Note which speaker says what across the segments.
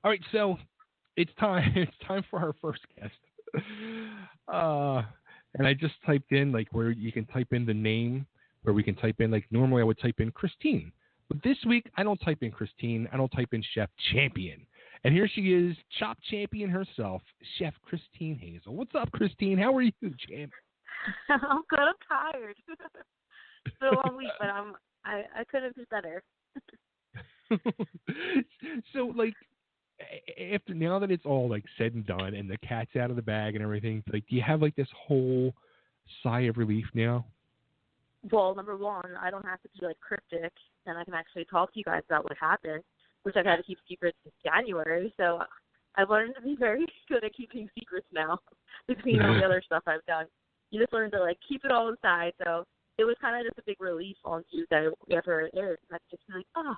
Speaker 1: All right, so it's time. It's time for our first guest. And I just typed in like where you can type in the name, where we can type in like normally I would type in Christine, but this week I don't type in Christine. I don't type in Chef Champion. And here she is, Chop Champion herself, Chef Christine Hazel. What's up, Christine? How are you, champ?
Speaker 2: I'm good. I'm tired. It's been a long week, but I couldn't be better.
Speaker 1: So, like, after now that it's all like said and done, and the cat's out of the bag and everything, like, do you have like this whole sigh of relief now?
Speaker 2: Well, number one, I don't have to be like cryptic, and I can actually talk to you guys about what happened, which I've had to keep secrets since January. So I've learned to be very good at keeping secrets now. Between all the other stuff I've done, you just learn to like keep it all inside. So it was kind of just a big relief on Tuesday after it aired. I could just be like, oh,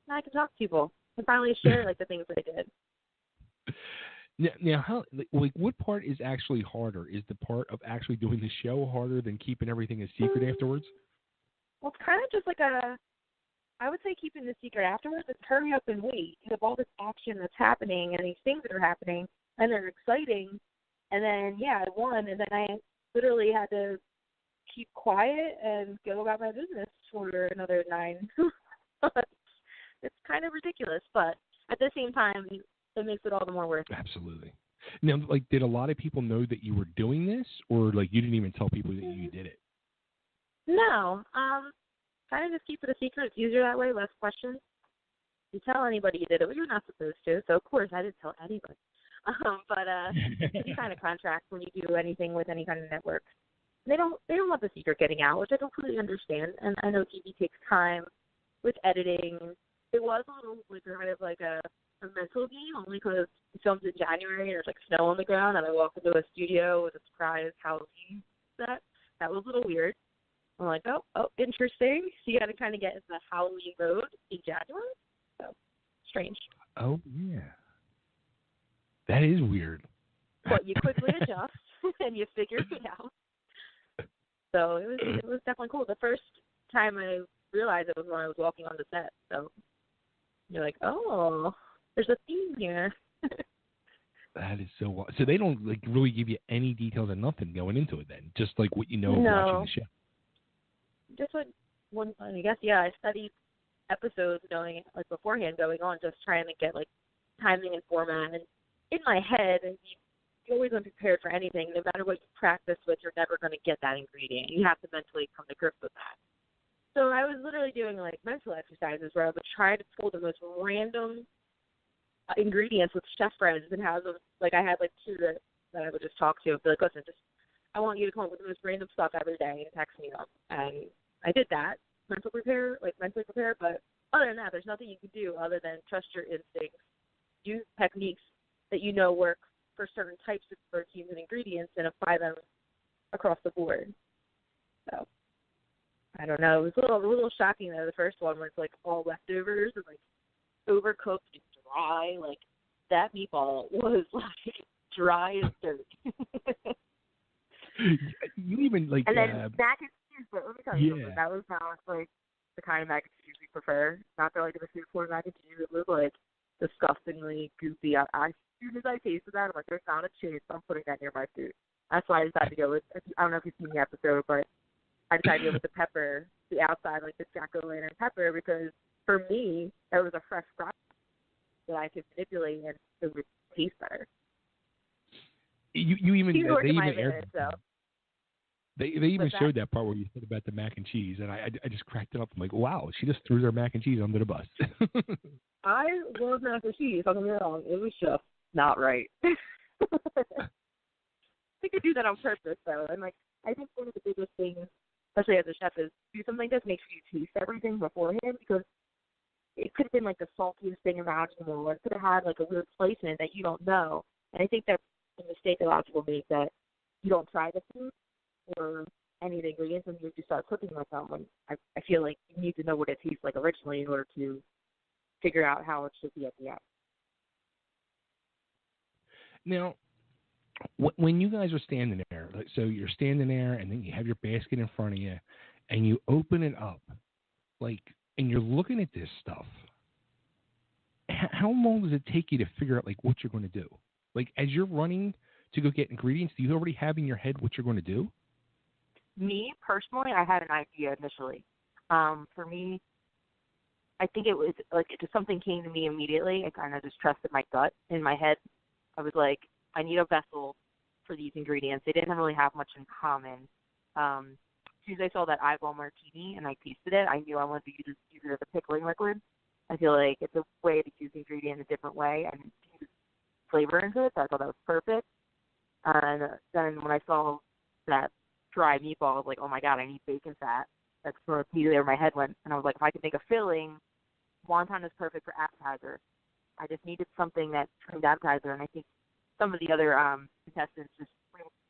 Speaker 2: now I can talk to people and finally share like the things that I did.
Speaker 1: Now, how like what part is actually harder? Is the part of actually doing the show harder than keeping everything a secret afterwards?
Speaker 2: Well, it's kind of just like I would say keeping the secret afterwards is hurry up and wait. You have all this action that's happening and these things that are happening, and they're exciting. And then, yeah, I won, and then I literally had to keep quiet and go about my business for another 9. It's kind of ridiculous, but at the same time, it makes it all the more worth it.
Speaker 1: Absolutely. Now, like, did a lot of people know that you were doing this, or like you didn't even tell people that you did it?
Speaker 2: No, kind of just keep it a secret. It's easier that way, less questions. You tell anybody you did it, well, you're not supposed to. So of course, I didn't tell anybody. But you kind of contract when you do anything with any kind of network. They don't want the secret getting out, which I completely understand. And I know TV takes time with editing. It was a little like kind of like a mental game, only because it filmed in January and there's like snow on the ground, and I walk into a studio with a surprise Halloween set. That was a little weird. I'm like, oh, interesting. So you got to kind of get into the Halloween mode in January. So strange.
Speaker 1: Oh yeah, that is weird.
Speaker 2: But you quickly adjust and you figure it out. So it was definitely cool. The first time I realized it was when I was walking on the set. So you're like, oh, there's a theme here.
Speaker 1: That is so wild. So they don't like really give you any details or nothing going into it then, just like what you know watching the show.
Speaker 2: Just like one, I guess, yeah, I studied episodes going like beforehand going on, just trying to get like timing and format. And in my head, you always unprepared for anything. No matter what you practice with, you're never going to get that ingredient. You have to mentally come to grips with that. So I was literally doing like mental exercises where I would try to pull the most random ingredients with chef friends and have them, like I had like 2 that I would just talk to and be like, listen, I want you to come up with the most random stuff every day and text me up. And I did that, mentally prepare, but other than that, there's nothing you can do other than trust your instincts, use techniques that you know work for certain types of proteins and ingredients and apply them across the board. So I don't know. It was a little shocking though, the first one where it's like all leftovers and like overcooked and dry. Like that meatball was like dry as dirt.
Speaker 1: You even like
Speaker 2: and then mac and cheese, but let me tell you something.
Speaker 1: Yeah.
Speaker 2: That was not like the kind of mac and cheese we prefer. Not the like the food for mac and cheese. It was like disgustingly goopy. As soon as I tasted that, I'm like, there's not a chance I'm putting that near my food. That's why I decided to go with, I don't know if you've seen the episode, but I decided to go with the pepper, the outside, like the jack-o'-lantern pepper, because for me, that was a fresh product that I could manipulate and it would taste better.
Speaker 1: You even they even aired,
Speaker 2: so.
Speaker 1: They even showed that part where you said about the mac and cheese, and I just cracked it up. I'm like, wow, she just threw their mac and cheese under the bus.
Speaker 2: I love mac and cheese. Don't get me wrong. It was just not right. I think I do that on purpose, though. And like, I think one of the biggest things, especially as a chef, is do something that makes you taste everything beforehand, because it could have been like the saltiest thing imaginable, or it could have had like a weird placement that you don't know. And I think that's a mistake a lot of people make, that you don't try the food or any of the ingredients and you just start cooking with them. When I feel like you need to know what it tastes like originally in order to figure out how it should be at the end.
Speaker 1: Now, when you guys are standing there, like, so you're standing there and then you have your basket in front of you and you open it up, like, and you're looking at this stuff, how long does it take you to figure out like what you're going to do? Like as you're running to go get ingredients, do you already have in your head what you're going to do?
Speaker 2: Me personally, I had an idea initially. For me, I think it was like just something came to me immediately. I kind of just trusted my gut in my head. I was like, I need a vessel for these ingredients. They didn't really have much in common. As soon as I saw that eyeball martini and I tasted it, I knew I wanted to use it as a pickling liquid. I feel like it's a way to use the ingredient in a different way and use flavor into it. So I thought that was perfect. And then when I saw that dry meatball, I was like, oh my God, I need bacon fat. That's where immediately where my head went. And I was like, if I could make a filling, wonton is perfect for appetizer. I just needed something that screamed appetizer, and I think some of the other contestants just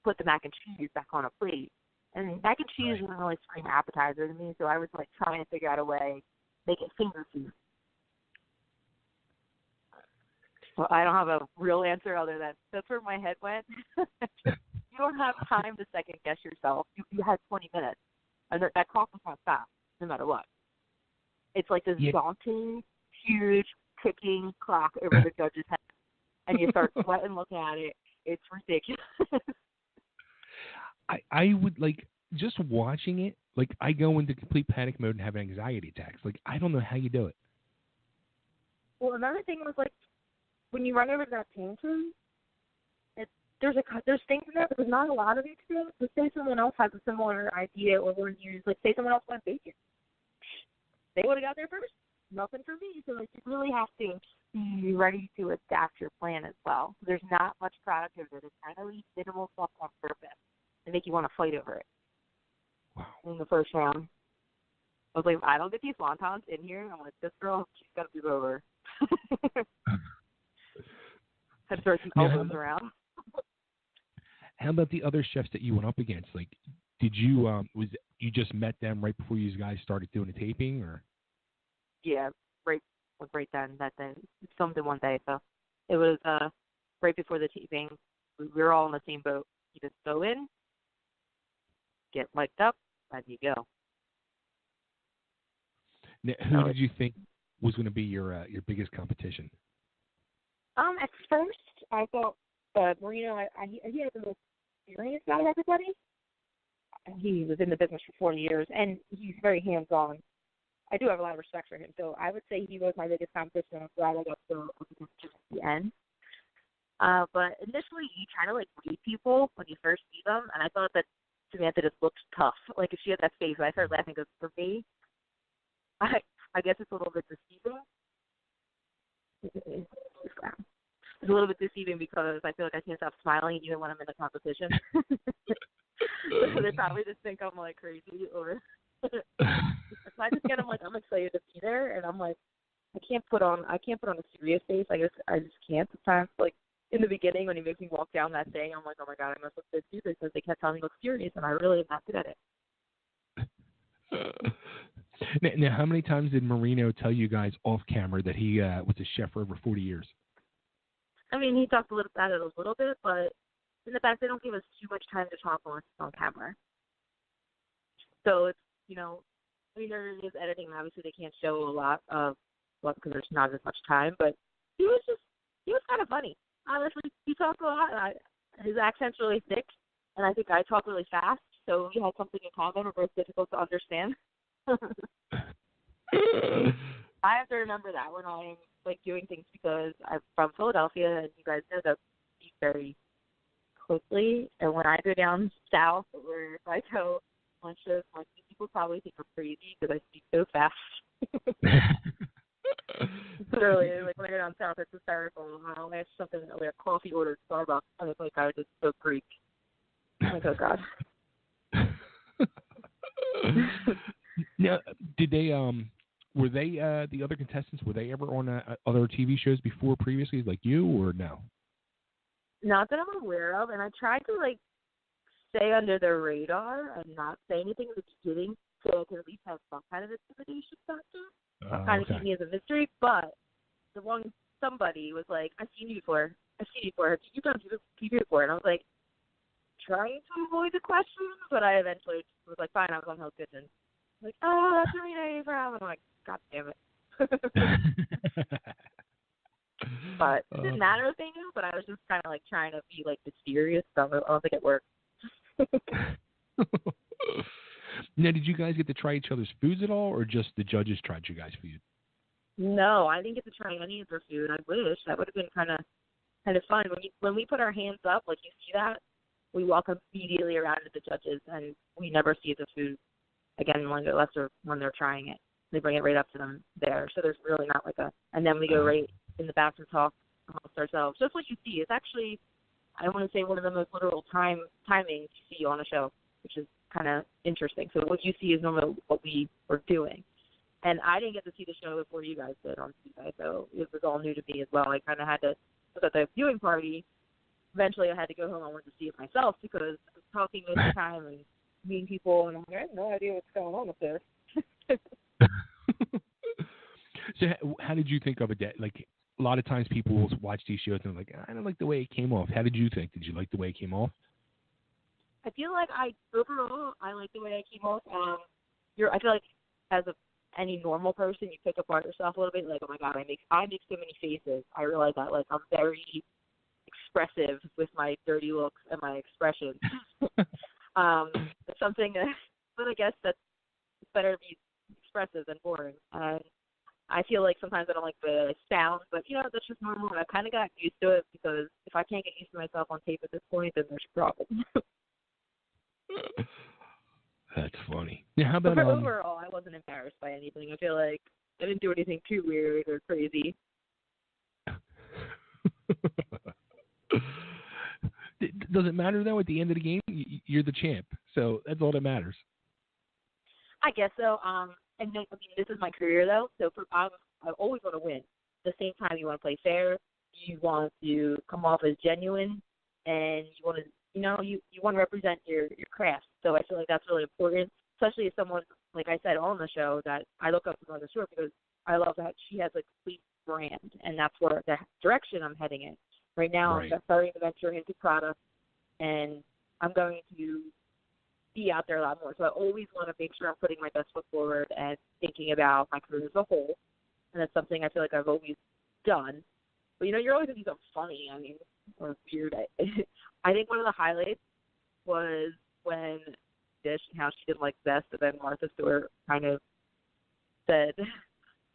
Speaker 2: put the mac and cheese back on a plate. And mac and cheese doesn't really scream appetizer to me, so I was like trying to figure out a way to make it finger food. So I don't have a real answer other than that's where my head went. You don't have time to second guess yourself. You had 20 minutes, and that clock was not fast, no matter what. It's like this daunting, huge, ticking clock over the judge's head, and you start sweating looking at it. It's ridiculous.
Speaker 1: I would like just watching it. Like I go into complete panic mode and have anxiety attacks. Like I don't know how you do it.
Speaker 2: Well, another thing was like when you run over to that tantrum, there's things in there, but there's not a lot of it to do. But say someone else has a similar idea or want to use, like say someone else wants bacon. They would have got there first. Nothing for me. So like you really have to be ready to adapt your plan as well. There's not much product over there. There's kind of leave minimal stuff on purpose to make you want to fight over it.
Speaker 1: Wow.
Speaker 2: In the first round, I was like, I don't get these wontons in here. I'm like, this girl, she's got to move over. Had to throw some elbows around.
Speaker 1: How about the other chefs that you went up against? Like, did you you just met them right before you guys started doing the taping, or?
Speaker 2: Yeah, right then. That day, we filmed in one day, so it was right before the taping. We were all in the same boat. You just go in, get mic'd up, and you go.
Speaker 1: Now, who did you think was going to be your biggest competition?
Speaker 2: At first, I thought Marino. He had the most experience out of everybody. He was in the business for 40 years, and he's very hands-on. I do have a lot of respect for him, so I would say he was my biggest competition. I'm glad I got to just at the end. But initially, you try to like read people when you first see them, and I thought that Samantha just looked tough. Like if she had that face, I started laughing because for me, I guess it's a little bit deceiving. It's a little bit deceiving because I feel like I can't stop smiling even when I'm in a competition. So they probably just think I'm like crazy, or if I just get them like I'm excited to be there, and I'm like I can't put on a serious face. I just can't sometimes. Like in the beginning when he makes me walk down that thing, I'm like, oh my God, I must look good too because they kept telling me to look serious, and I really am not good at it.
Speaker 1: Now, how many times did Marino tell you guys off camera that he was a chef for over 40 years?
Speaker 2: I mean, he talked about it a little bit, but in the back they don't give us too much time to talk on camera. So it's, I mean, there is editing. Obviously, they can't show a lot because there's not as much time. But he was kind of funny. Honestly, he talked a lot. His accent's really thick, and I think I talk really fast. So we had something in common. We're both difficult to understand. I have to remember that when I'm like doing things because I'm from Philadelphia, and you guys know that we speak very quickly. And when I go down south, or if I go on shows, like people probably think I'm crazy because I speak so fast. Literally, like when I go down south, it's hysterical. I'll ask something like a coffee order at Starbucks, and it's like I just so Greek. I'm like, oh God.
Speaker 1: Now, did they were they the other contestants? Were they ever on other TV shows before previously, like you, or no? Not that I'm aware of, and I tried to like stay under the radar and not say anything in the beginning, so I could at least have some kind of intimidation factor, kind of keep me as a mystery. But the one somebody was like, "I've seen you before. You've done TV before," and I was like, trying to avoid the questions, but I eventually was like, "Fine, I was on Hell's Kitchen." Like, oh, that's Marina Abraham. I'm like, God damn it.
Speaker 2: But it didn't matter if they knew, but I was just kind of like trying to be like mysterious, so I don't think it worked.
Speaker 1: Now, did you guys get to try each other's foods at all, or just the judges tried you guys' food?
Speaker 2: No, I didn't get to try any of their food. I wish. That would have been kind of fun. When we put our hands up, like you see that, we walk immediately around to the judges, and we never see the food again unless when they're trying it. They bring it right up to them there. So there's really not like and then we go right in the back and talk amongst ourselves. Just what you see. It's actually, I want to say, one of the most literal timings you see on a show, which is kind of interesting. So what you see is normally what we were doing. And I didn't get to see the show before you guys did on Tuesday, so it was all new to me as well. I kind of had to look at the viewing party. Eventually I had to go home. I wanted to see it myself because I was talking most of the time and meeting people, and I'm like, I have no idea what's going on up there.
Speaker 1: So how did you think of it? Like, a lot of times people will watch these shows and they're like, I don't like the way it came off. How did you think? Did you like the way it came off?
Speaker 2: I feel like overall I like the way it came off. I feel like as any normal person, you pick apart yourself a little bit. Like, oh my God, I make so many faces. I realize that like I'm very expressive with my dirty looks and my expressions. It's something, but I guess that's better to be expressive than boring. And I feel like sometimes I don't like the sound, but that's just normal. And I've kind of got used to it because if I can't get used to myself on tape at this point, then there's a problem.
Speaker 1: That's funny. Now, how about
Speaker 2: overall, I wasn't embarrassed by anything. I feel like I didn't do anything too weird or crazy.
Speaker 1: Does it matter though? At the end of the game, you're the champ, so that's all that matters.
Speaker 2: I guess so. And this is my career though, so I always want to win. At the same time, you want to play fair. You want to come off as genuine, and you want to. You want to represent your craft. So I feel like that's really important, especially as someone, like I said, on the show that I look up to on the show because I love that she has a complete brand, and that's where the direction I'm heading in. Right now, I'm starting to venture into product, and I'm going to be out there a lot more. So I always want to make sure I'm putting my best foot forward and thinking about my career as a whole, and that's something I feel like I've always done. But, you're always going to do something funny, or weird. I think one of the highlights was when Dish and how she didn't like Best, and then Martha Stewart kind of said,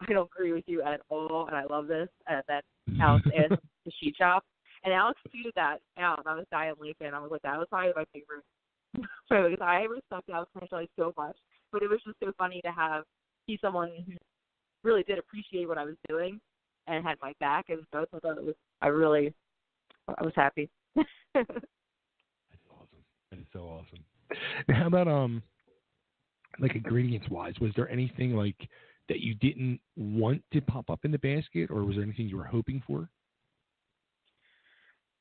Speaker 2: I don't agree with you at all, and I love this, and then Alex asked the sheet shop, and Alex tweeted that out, and I was dying laughing. I was like, that was probably my favorite. Because I respect Alex Franchise so much, but it was just so funny to see someone who really did appreciate what I was doing and had my back, and so I thought I was happy.
Speaker 1: That's awesome. That is so awesome. Now, how about like ingredients wise, was there anything like that you didn't want to pop up in the basket, or was there anything you were hoping for?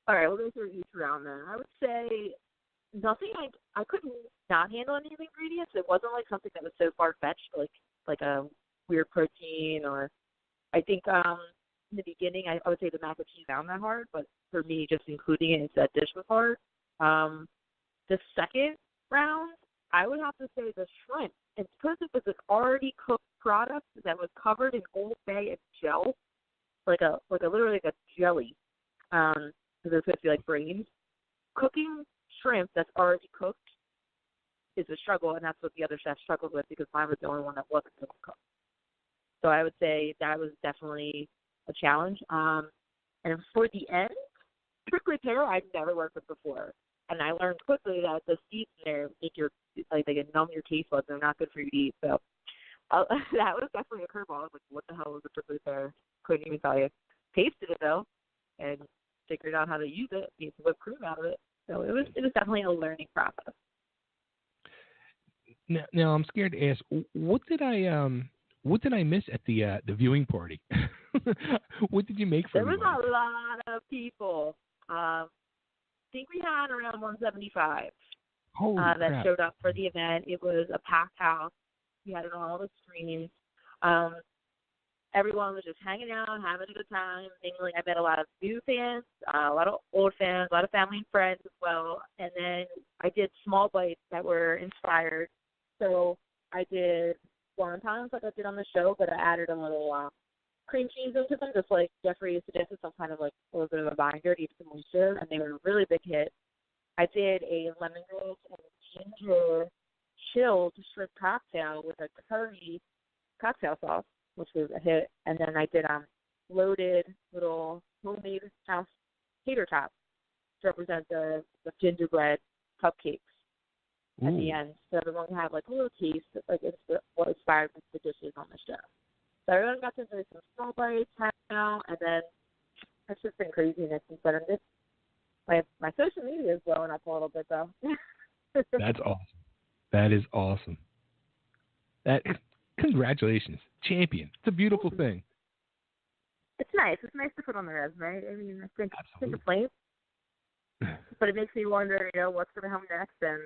Speaker 2: All right, we'll go through each round then. I would say nothing. I couldn't not handle any of the ingredients. It wasn't like something that was so far fetched, like a weird protein, or I think in the beginning I would say the mac and cheese found that hard, but for me, just including it into that dish was hard. The second round, I would have to say the shrimp. And because it was an already cooked product that was covered in Old Bay and gel, literally like a jelly, because it's supposed to be like brains. Cooking shrimp that's already cooked is a struggle, and that's what the other chefs struggled with because mine was the only one that wasn't cooked. So I would say that was definitely a challenge. And for the end, prickly pear I've never worked with before. And I learned quickly that the seeds in there they can numb your taste buds. They're not good for you to eat. So that was definitely a curveball. I was like, what the hell is a prickly pear? Couldn't even tell you. Tasted it though, and figured out how to use it. Made some whipped cream out of it. So it was definitely a learning process.
Speaker 1: Now I'm scared to ask, what did I miss at the viewing party? What did you make for everybody?
Speaker 2: There was a lot of people. I think we had around 175 that showed up for the event. It was a packed house. We had it on all the screens. Everyone was just hanging out, having a good time. Mainly, I met a lot of new fans, a lot of old fans, a lot of family and friends as well. And then I did small bites that were inspired. So I did wontons like I did on the show, but I added a little cream cheese into them, just like Jeffrey suggested, some kind of like a little bit of a binder to keep some moisture, and they were a really big hit. I did a lemongrass and ginger chilled shrimp cocktail with a curry cocktail sauce, which was a hit, and then I did loaded little homemade house tater tots to represent the gingerbread cupcakes at the end, so everyone can have like a little taste, like it's what inspired the dishes on the show. So everyone got to enjoy some small bites now, and then it's just been craziness. But I'm just my social media is blowing up a little bit though.
Speaker 1: That's awesome. That is awesome. Congratulations, champion. It's a beautiful thing.
Speaker 2: It's nice. It's nice to put on the resume. I mean, I think
Speaker 1: Absolutely.
Speaker 2: it's lame, but it makes me wonder, what's going to come next. And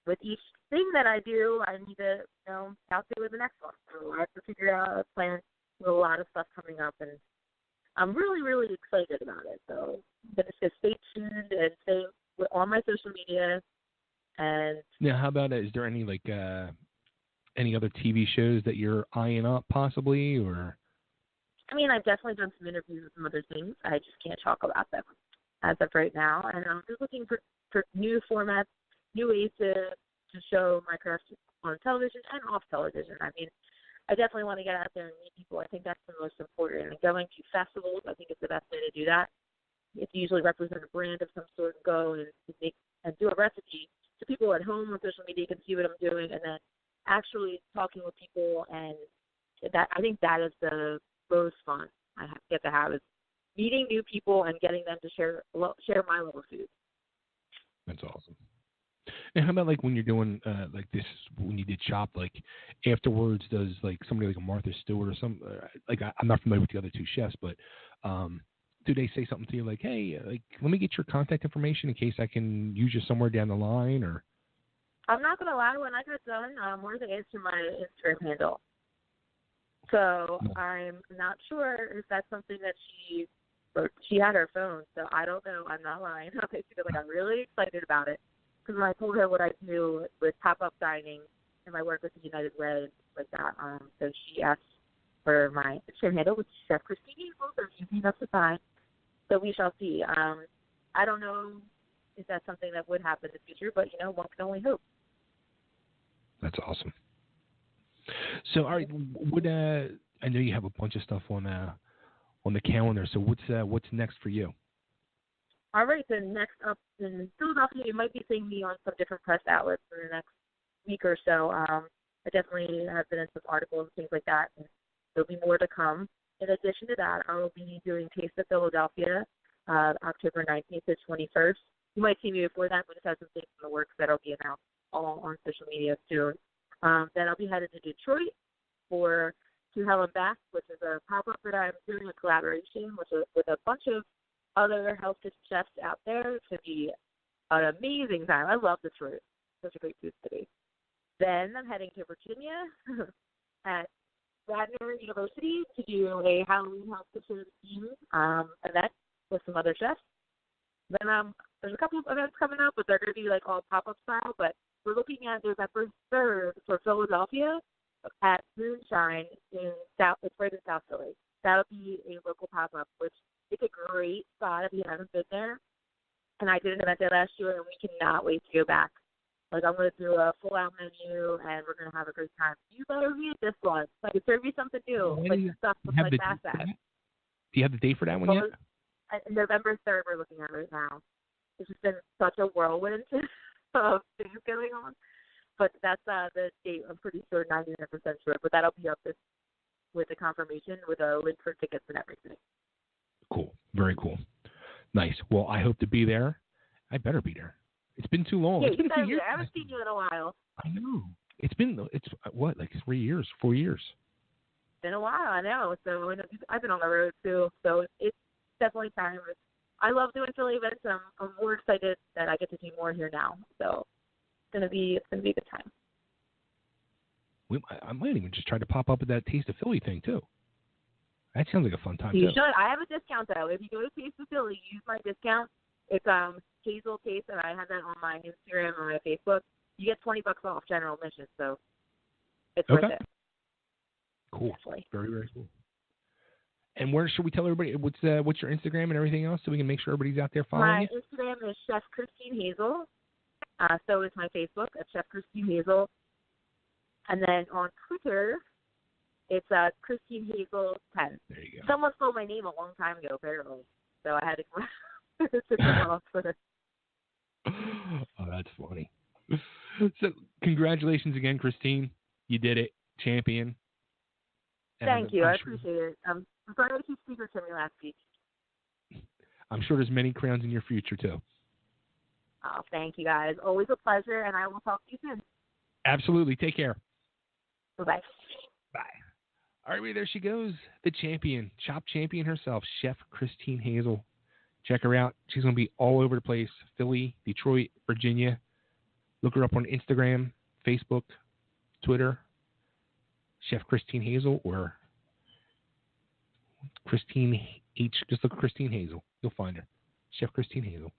Speaker 2: with each thing that I do, I need to, out there with the next one. So I have to figure out a plan with a lot of stuff coming up, and I'm really, really excited about it. So I'm going to stay tuned and stay on my social media. And
Speaker 1: now, how about is there any any other TV shows that you're eyeing up possibly, or?
Speaker 2: I mean, I've definitely done some interviews with some other things. I just can't talk about them as of right now. And I'm just looking for new formats, new ways to show my craft on television and off television. I mean, I definitely want to get out there and meet people. I think that's the most important. And going to festivals, I think, is the best way to do that. It's usually represent a brand of some sort and go and do a recipe so people at home on social media can see what I'm doing, and then actually talking with people. And that, I think that is the most fun I get to have, is meeting new people and getting them to share my love of food.
Speaker 1: That's awesome. And how about when you're doing like this, when you did Chop, afterwards, does somebody like a Martha Stewart or some I'm not familiar with the other two chefs, but do they say something to you like, hey, let me get your contact information in case I can use you somewhere down the line? Or
Speaker 2: I'm not gonna lie, when I got done, Martha answered my Instagram handle. So I'm not sure if that's something that she had her phone. So I don't know. I'm not lying. I'm really excited about it, because when I told her what I do with pop-up dining and my work with the United Red, like that, so she asked for my Instagram handle, which is Chef Christine Hazel, so easy enough to find. So we shall see. I don't know if that's something that would happen in the future, but one can only hope.
Speaker 1: That's awesome. So, all right, I know you have a bunch of stuff on the calendar. So, what's next for you?
Speaker 2: All right, so next up in Philadelphia, you might be seeing me on some different press outlets for the next week or so. I definitely have been in some articles and things like that, and there'll be more to come. In addition to that, I will be doing Taste of Philadelphia, October 19th to 21st. You might see me before that, but just have some things in the works that'll be announced all on social media soon. Then I'll be headed to Detroit for To Hell and Back, which is a pop-up that I'm doing, a collaboration with a bunch of other health kitchen chefs out there. It's going to be an amazing time. I love Detroit. Such a great food city. Then I'm heading to Virginia at Radnor University to do a Halloween health kitchen theme event with some other chefs. Then there's a couple of events coming up, but they're going to be all pop-up style. But we're looking at November 3rd for Philadelphia at Moonshine it's right in South Philly. That'll be a local pop-up, which is a great spot if you haven't been there. And I did an event there last year, and we cannot wait to go back. I'm going to do a full-out menu, and we're going to have a great time. You better read this one. I can serve you something new. Stuff with fast ads.
Speaker 1: Do you have the date for that one yet?
Speaker 2: November 3rd we're looking at right now. It's just been such a whirlwind of things going on. But that's the date. I'm pretty sure, 99% sure. But that'll be up with the confirmation, with a link for tickets and everything.
Speaker 1: Cool. Very cool. Nice. Well, I hope to be there. I better be there. It's been too long.
Speaker 2: Yeah,
Speaker 1: it's been a few years.
Speaker 2: I haven't seen you in a while.
Speaker 1: I know. It's what, 3 years, 4 years?
Speaker 2: It's been a while, I know. So I've been on the road too. So it's definitely time. I love doing Philly events. I'm more excited that I get to do more here now. So it's gonna be a good time.
Speaker 1: I might even just try to pop up at that Taste of Philly thing too. That sounds like a fun time.
Speaker 2: You
Speaker 1: too.
Speaker 2: should. I have a discount though. If you go to Taste of Philly, use my discount. It's Hazel Taste, and I have that on my Instagram and my Facebook. You get $20 off general admission, so it's worth it.
Speaker 1: Cool.
Speaker 2: Definitely.
Speaker 1: Very, very cool. And where should we tell everybody what's your Instagram and everything else so we can make sure everybody's out there following you?
Speaker 2: My Instagram is Chef Christine Hazel. So is my Facebook at Chef Christine Hazel. And then on Twitter, it's Christine Hazel 10.
Speaker 1: There you go.
Speaker 2: Someone stole my name a long time ago, apparently. So I had to sit someone on Twitter.
Speaker 1: Oh, that's funny. So congratulations again, Christine. You did it. Champion. And
Speaker 2: Thank you. I appreciate it. I'm sorry to keep secrets from me last week.
Speaker 1: I'm sure there's many crowns in your future, too.
Speaker 2: Oh, thank you, guys. Always a pleasure, and I will talk to you soon.
Speaker 1: Absolutely. Take care.
Speaker 2: Bye-bye.
Speaker 1: Bye. All right, there she goes. The champion, Chop champion herself, Chef Christine Hazel. Check her out. She's going to be all over the place. Philly, Detroit, Virginia. Look her up on Instagram, Facebook, Twitter. Chef Christine Hazel or Christine H. Just look at Christine Hazel. You'll find her. Chef Christine Hazel.